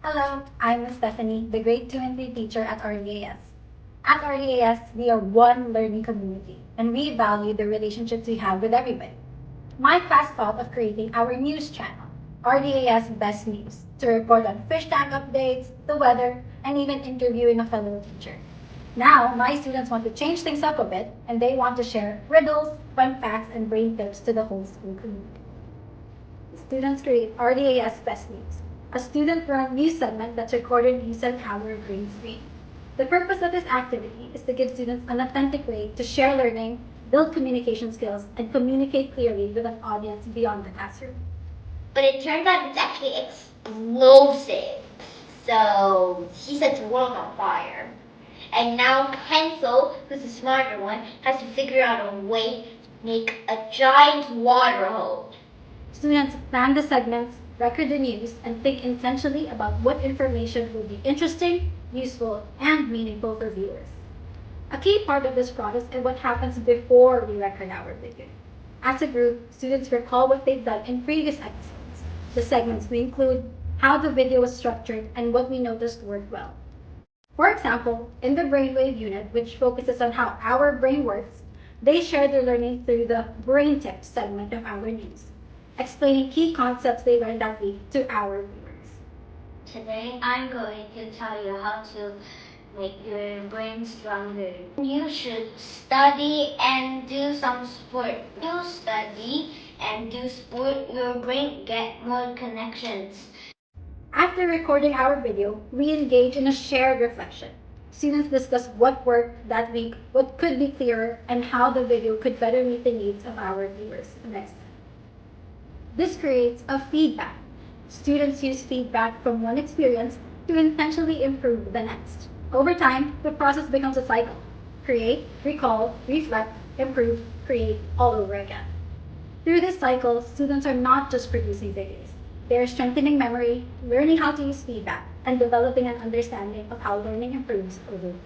Hello, I'm Stephanie, the grade 2 and 3 teacher at RDAS. At RDAS, we are one learning community, and we value the relationships we have with everybody. My class thought of creating our news channel, RDAS Best News, to report on fish tank updates, the weather, and even interviewing a fellow teacher. Now, my students want to change things up a bit, and they want to share riddles, fun facts, and brain tips to the whole school community. Students create RDAS Best News, a student-run news segment that's recorded using our green screen. The purpose of this activity is to give students an authentic way to share learning, build communication skills, and communicate clearly with an audience beyond the classroom. But it turns out it's actually explosive. So he sets the world on fire. And now Pencil, who's the smarter one, has to figure out a way to make a giant water hose. Students plan the segments, record the news, and think intentionally about what information will be interesting, useful, and meaningful for viewers. A key part of this process is what happens before we record our video. As a group, students recall what they've done in previous episodes. The segments may include how the video was structured and what we noticed worked well. For example, in the brainwave unit, which focuses on how our brain works, they share their learning through the brain tips segment of our news, explaining key concepts they learned that week to our viewers. Today I'm going to tell you how to make your brain stronger. You should study and do some sport. You study and do sport, your brain get more connections. After recording our video, we engage in a shared reflection. Students discuss what worked that week, what could be clearer, and how the video could better meet the needs of our viewers next time. This creates a feedback. Students use feedback from one experience to intentionally improve the next. Over time, the process becomes a cycle. Create, recall, reflect, improve, create all over again. Through this cycle, students are not just producing videos. They are strengthening memory, learning how to use feedback, and developing an understanding of how learning improves over time.